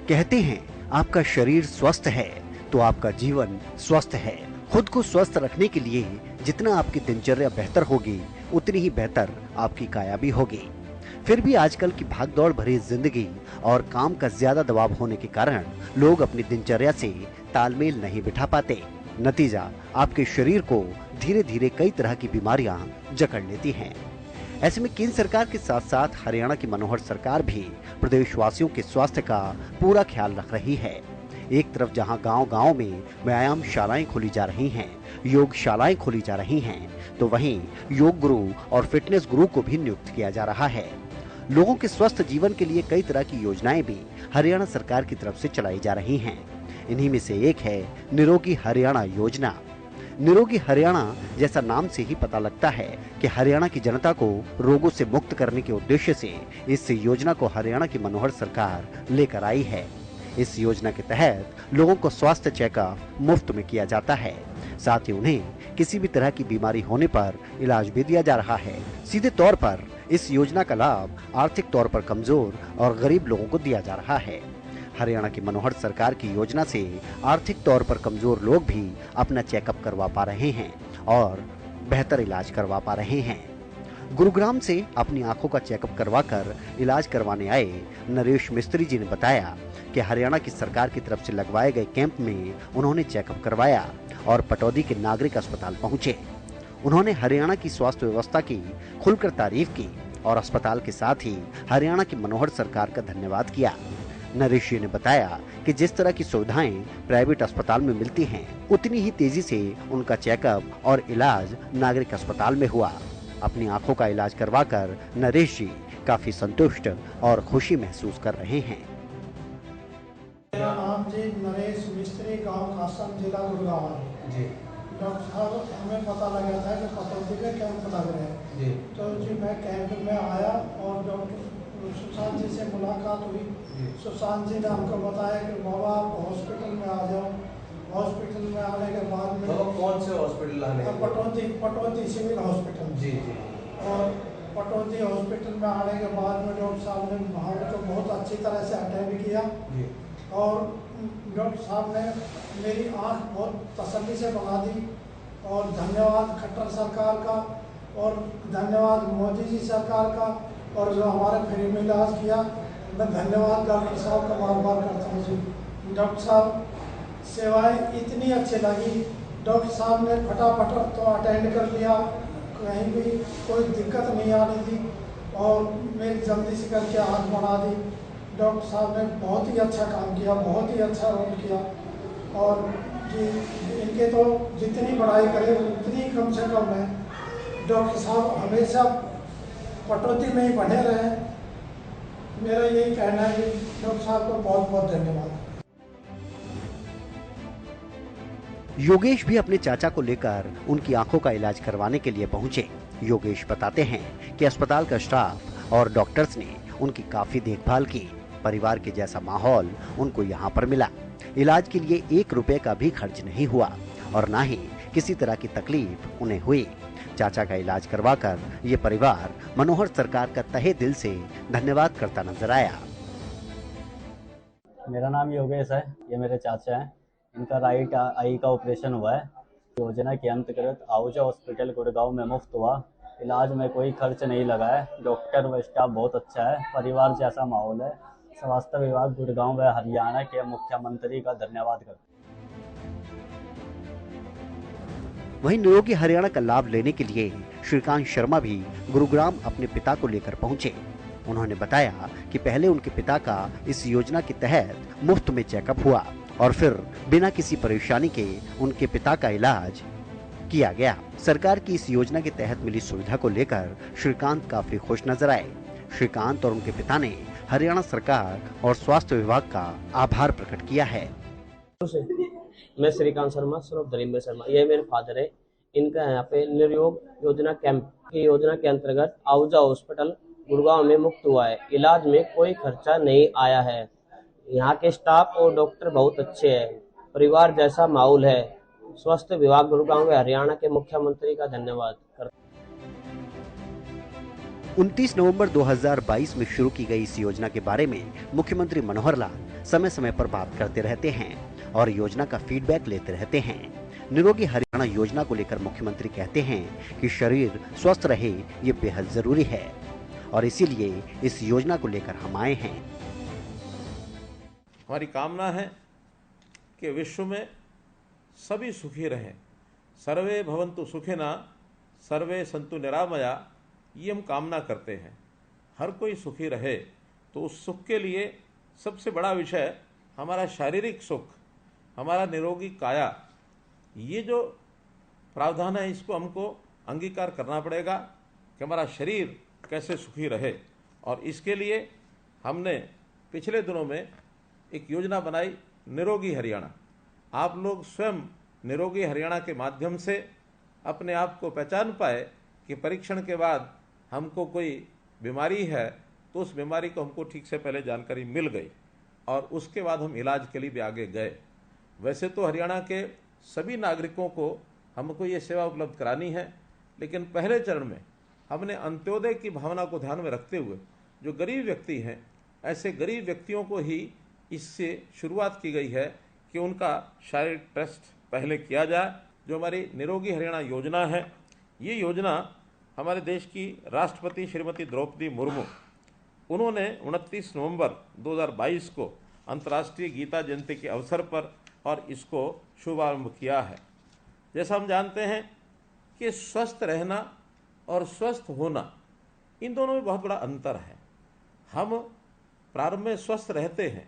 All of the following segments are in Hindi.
कहते हैं आपका शरीर स्वस्थ है तो आपका जीवन स्वस्थ है। खुद को स्वस्थ रखने के लिए जितना आपकी दिनचर्या बेहतर होगी उतनी ही बेहतर आपकी काया भी होगी। फिर भी आजकल की भागदौड़ भरी जिंदगी और काम का ज्यादा दबाव होने के कारण लोग अपनी दिनचर्या से तालमेल नहीं बिठा पाते। नतीजा आपके शरीर को धीरे धीरे कई तरह की बीमारियां जकड़ लेती हैं। ऐसे में केंद्र सरकार के साथ साथ हरियाणा की मनोहर सरकार भी प्रदेशवासियों के स्वास्थ्य का पूरा ख्याल रख रही है। एक तरफ जहां गांव-गांव में व्यायाम शालाएं खोली जा रही हैं, योग शालाएं खोली जा रही हैं, तो वहीं योग गुरु और फिटनेस गुरु को भी नियुक्त किया जा रहा है। लोगों के स्वस्थ जीवन के लिए कई तरह की योजनाएं भी हरियाणा सरकार की तरफ से चलाई जा रही हैं। इन्हीं में से एक है निरोगी हरियाणा योजना। निरोगी हरियाणा जैसा नाम से ही पता लगता है कि हरियाणा की जनता को रोगों से मुक्त करने के उद्देश्य से इस योजना को हरियाणा की मनोहर सरकार लेकर आई है। इस योजना के तहत लोगों को स्वास्थ्य चेकअप मुफ्त में किया जाता है। साथ ही उन्हें किसी भी तरह की बीमारी होने पर इलाज भी दिया जा रहा है। सीधे तौर पर इस योजना का लाभ आर्थिक तौर पर कमजोर और गरीब लोगों को दिया जा रहा है। हरियाणा की मनोहर सरकार की योजना से आर्थिक तौर पर कमजोर लोग भी अपना चेकअप करवा पा रहे हैं और बेहतर इलाज करवा पा रहे हैं। गुरुग्राम से अपनी आंखों का चेकअप करवाकर इलाज करवाने आए नरेश मिस्त्री जी ने बताया कि हरियाणा की सरकार की तरफ से लगवाए गए कैंप में उन्होंने चेकअप करवाया और पटौदी के नागरिक अस्पताल पहुंचे। उन्होंने हरियाणा की स्वास्थ्य व्यवस्था की खुलकर तारीफ की और अस्पताल के साथ ही हरियाणा की मनोहर सरकार का धन्यवाद किया। नरेश जी ने बताया कि जिस तरह की सुविधाएं प्राइवेट अस्पताल में मिलती हैं, उतनी ही तेजी से उनका चेकअप और इलाज नागरिक अस्पताल में हुआ। अपनी आंखों का इलाज करवाकर नरेश जी काफी संतुष्ट और खुशी महसूस कर रहे हैं। मेरा नाम जी नरेश मिस्त्री, गांव खासम, जिला गुड़गांव है जी। डॉक्टर साहब, हमें पता लगा था कि पटौदी में कैंप लग रहे हैं जी, तो जी मैं कैंप में आया और डॉक्टर सुशांत जी से मुलाकात हुई। सुशांत जी ने हमको बताया कि बाबा आप हॉस्पिटल में आ जाओ। हॉस्पिटल में आने के बाद में कौन से हॉस्पिटल आने? पटौदी सिविल हॉस्पिटल जी जी। और पटौदी हॉस्पिटल में आने के बाद में डॉक्टर साहब ने हमको बहुत अच्छी तरह से अटेंड किया जी। और डॉक्टर साहब ने मेरी आँख बहुत तसल्ली से बना दी। और धन्यवाद खट्टर सरकार का और धन्यवाद मोदी जी सरकार का, और जो हमारे फ्री में इलाज किया, मैं धन्यवाद डॉक्टर साहब का बार बार करता हूँ जी। डॉक्टर साहब सेवाएं इतनी अच्छी लगी। डॉक्टर साहब ने फटाफट तो अटेंड कर लिया, कहीं भी कोई दिक्कत नहीं आ रही थी और मेरी जल्दी से करके आँख बढ़ा दी। डॉक्टर साहब ने बहुत ही अच्छा काम किया, बहुत ही अच्छा रोल किया। और जी इनके तो जितनी बड़ाई करें उतनी कम से कम है। डॉक्टर साहब हमेशा पटौदी में ही बने रहे। मेरा यही कहना है कि डॉक्टर साहब को बहुत बहुत धन्यवाद। योगेश भी अपने चाचा को लेकर उनकी आंखों का इलाज करवाने के लिए पहुंचे। योगेश बताते हैं कि अस्पताल का स्टाफ और डॉक्टर्स ने उनकी काफी देखभाल की। परिवार के जैसा माहौल उनको यहाँ पर मिला। इलाज के लिए 1 रुपए का भी खर्च नहीं हुआ और न ही किसी तरह की तकलीफ उन्हें हुई। चाचा का इलाज करवाकर ये परिवार मनोहर सरकार का तहे दिल से धन्यवाद करता नजर आया। मेरा नाम योगेश है, ये मेरे चाचा हैं। इनका राइट आई का ऑपरेशन हुआ है। योजना के अंतर्गत आहूजा हॉस्पिटल गुड़गांव में मुफ्त हुआ। इलाज में कोई खर्च नहीं लगा है। डॉक्टर व स्टाफ बहुत अच्छा है। परिवार जैसा माहौल है। स्वास्थ्य विभाग गुड़गांव व हरियाणा के मुख्यमंत्री का धन्यवाद करते हैं। वहीं निरोगी हरियाणा का लाभ लेने के लिए श्रीकांत शर्मा भी गुरुग्राम अपने पिता को लेकर पहुंचे। उन्होंने बताया कि पहले उनके पिता का इस योजना के तहत मुफ्त में चेकअप हुआ और फिर बिना किसी परेशानी के उनके पिता का इलाज किया गया। सरकार की इस योजना के तहत मिली सुविधा को लेकर श्रीकांत काफी खुश नजर आए। श्रीकांत और उनके पिता ने हरियाणा सरकार और स्वास्थ्य विभाग का आभार प्रकट किया है। मैं श्रीकांत शर्मा, सर धरीन्द्र शर्मा, ये मेरे फादर है। इनका यहाँ पे निर्योग योजना कैंप की योजना के अंतर्गत आहूजा हॉस्पिटल गुड़गांव में मुफ्त हुआ है। इलाज में कोई खर्चा नहीं आया है। यहाँ के स्टाफ और डॉक्टर बहुत अच्छे हैं। परिवार जैसा माहौल है। स्वास्थ्य विभाग गुड़गांव व हरियाणा के मुख्यमंत्री का धन्यवाद करते। 29 नवंबर 2022 में शुरू की गई इस योजना के बारे में मुख्यमंत्री मनोहर लाल समय समय पर बात करते रहते हैं और योजना का फीडबैक लेते रहते हैं। निरोगी हरियाणा योजना को लेकर मुख्यमंत्री कहते हैं कि शरीर स्वस्थ रहे ये बेहद जरूरी है और इसीलिए इस योजना को लेकर हम आए हैं। हमारी कामना है कि विश्व में सभी सुखी रहें। सर्वे भवन्तु सुखिनः सर्वे सन्तु निरामया, ये हम कामना करते हैं। हर कोई सुखी रहे, तो उस सुख के लिए सबसे बड़ा विषय हमारा शारीरिक सुख, हमारा निरोगी काया, ये जो प्रावधान है इसको हमको अंगीकार करना पड़ेगा कि हमारा शरीर कैसे सुखी रहे। और इसके लिए हमने पिछले दिनों में एक योजना बनाई, निरोगी हरियाणा। आप लोग स्वयं निरोगी हरियाणा के माध्यम से अपने आप को पहचान पाए कि परीक्षण के बाद हमको कोई बीमारी है तो उस बीमारी को हमको ठीक से पहले जानकारी मिल गई और उसके बाद हम इलाज के लिए भी आगे गए। वैसे तो हरियाणा के सभी नागरिकों को हमको ये सेवा उपलब्ध करानी है, लेकिन पहले चरण में हमने अंत्योदय की भावना को ध्यान में रखते हुए जो गरीब व्यक्ति हैं, ऐसे गरीब व्यक्तियों को ही इससे शुरुआत की गई है कि उनका शारीरिक टेस्ट पहले किया जाए। जो हमारी निरोगी हरियाणा योजना है, ये योजना हमारे देश की राष्ट्रपति श्रीमती द्रौपदी मुर्मू, उन्होंने 29 नवंबर 2022 को अंतर्राष्ट्रीय गीता जयंती के अवसर पर और इसको शुभारंभ किया है। जैसा हम जानते हैं कि स्वस्थ रहना और स्वस्थ होना, इन दोनों में बहुत बड़ा अंतर है। हम प्रारंभ में स्वस्थ रहते हैं,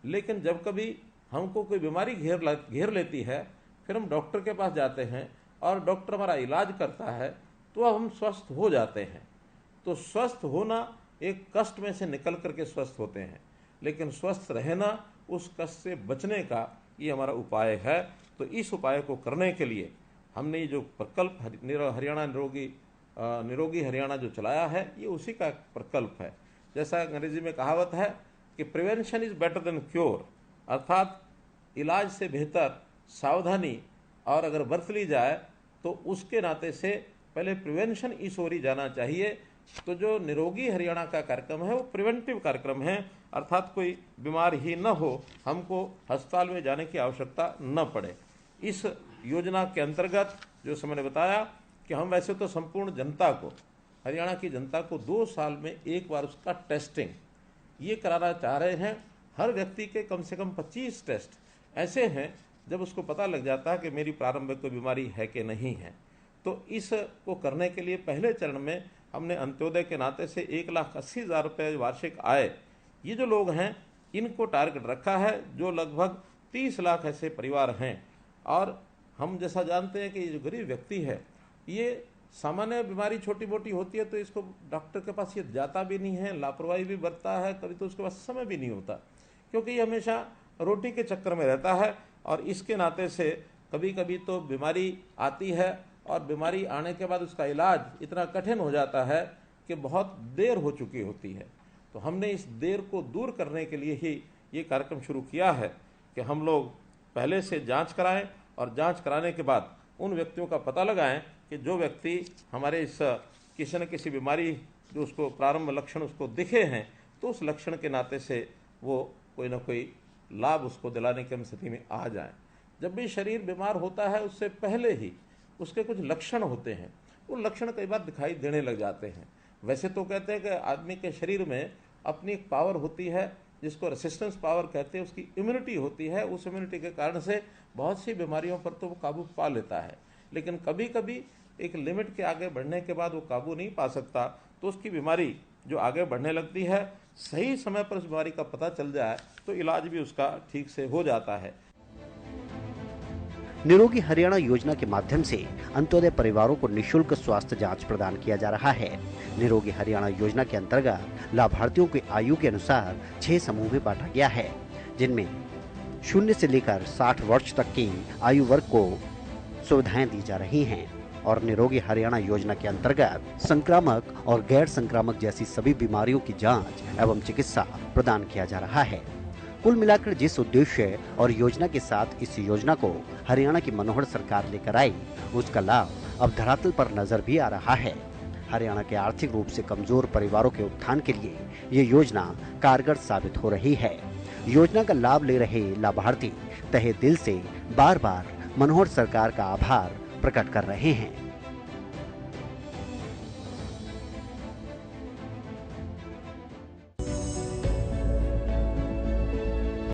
लेकिन जब कभी हमको कोई बीमारी घेर लेती है, फिर हम डॉक्टर के पास जाते हैं और डॉक्टर हमारा इलाज करता है, तो अब हम स्वस्थ हो जाते हैं। तो स्वस्थ होना एक कष्ट में से निकल करके स्वस्थ होते हैं, लेकिन स्वस्थ रहना उस कष्ट से बचने का ये हमारा उपाय है। तो इस उपाय को करने के लिए हमने ये जो प्रकल्प हरियाणा निरोगी हरियाणा जो चलाया है, ये उसी का प्रकल्प है। जैसा अंग्रेजी में कहावत है कि prevention is better than cure, अर्थात इलाज से बेहतर सावधानी और अगर बरत ली जाए तो उसके नाते से पहले प्रिवेंशन इस ओर ही जाना चाहिए। तो जो निरोगी हरियाणा का कार्यक्रम है वो प्रिवेंटिव कार्यक्रम है, अर्थात कोई बीमार ही न हो, हमको अस्पताल में जाने की आवश्यकता न पड़े। इस योजना के अंतर्गत जो मैंने बताया कि हम वैसे तो संपूर्ण जनता को, हरियाणा की जनता को 2 साल में एक बार उसका टेस्टिंग ये कराना चाह रहे हैं। हर व्यक्ति के कम से कम 25 टेस्ट ऐसे हैं जब उसको पता लग जाता है कि मेरी प्रारंभिक कोई बीमारी है कि नहीं है। तो इसको करने के लिए पहले चरण में हमने अंत्योदय के नाते से 1,80,000 रुपये वार्षिक आय, ये जो लोग हैं इनको टारगेट रखा है, जो लगभग 30 लाख ऐसे परिवार हैं। और हम जैसा जानते हैं कि ये जो गरीब व्यक्ति है, ये सामान्य बीमारी छोटी मोटी होती है तो इसको डॉक्टर के पास ये जाता भी नहीं है, लापरवाही भी बरतता है, कभी तो उसके पास समय भी नहीं होता, क्योंकि ये हमेशा रोटी के चक्कर में रहता है। और इसके नाते से कभी कभी तो बीमारी आती है और बीमारी आने के बाद उसका इलाज इतना कठिन हो जाता है कि बहुत देर हो चुकी होती है। तो हमने इस देर को दूर करने के लिए ही ये कार्यक्रम शुरू किया है कि हम लोग पहले से जांच कराएं और जांच कराने के बाद उन व्यक्तियों का पता लगाएं कि जो व्यक्ति हमारे इस किसी न किसी बीमारी जो उसको प्रारंभ लक्षण उसको दिखे हैं, तो उस लक्षण के नाते से वो कोई ना कोई लाभ उसको दिलाने की स्थिति में आ जाए। जब भी शरीर बीमार होता है उससे पहले ही उसके कुछ लक्षण होते हैं, वो लक्षण कई बार दिखाई देने लग जाते हैं। वैसे तो कहते हैं कि आदमी के शरीर में अपनी एक पावर होती है जिसको रेसिस्टेंस पावर कहते हैं, उसकी इम्यूनिटी होती है। उस इम्यूनिटी के कारण से बहुत सी बीमारियों पर तो वो काबू पा लेता है, लेकिन कभी कभी एक लिमिट के आगे बढ़ने के बाद वो काबू नहीं पा सकता, तो उसकी बीमारी जो आगे बढ़ने लगती है, सही समय पर उस बीमारी का पता चल जाए तो इलाज भी उसका ठीक से हो जाता है। निरोगी हरियाणा योजना के माध्यम से अंत्योदय परिवारों को निशुल्क स्वास्थ्य जांच प्रदान किया जा रहा है। निरोगी हरियाणा योजना के अंतर्गत लाभार्थियों की आयु के अनुसार 6 समूह में बांटा गया है, जिनमें 0 से लेकर 60 वर्ष तक की आयु वर्ग को सुविधाएं दी जा रही हैं और निरोगी हरियाणा योजना के अंतर्गत संक्रामक और गैर संक्रामक जैसी सभी बीमारियों की जांच एवं चिकित्सा प्रदान किया जा रहा है। कुल मिलाकर जिस उद्देश्य और योजना के साथ इस योजना को हरियाणा की मनोहर सरकार लेकर आई, उसका लाभ अब धरातल पर नजर भी आ रहा है। हरियाणा के आर्थिक रूप से कमजोर परिवारों के उत्थान के लिए ये योजना कारगर साबित हो रही है। योजना का लाभ ले रहे लाभार्थी तहे दिल से बार बार मनोहर सरकार का आभार प्रकट कर रहे हैं।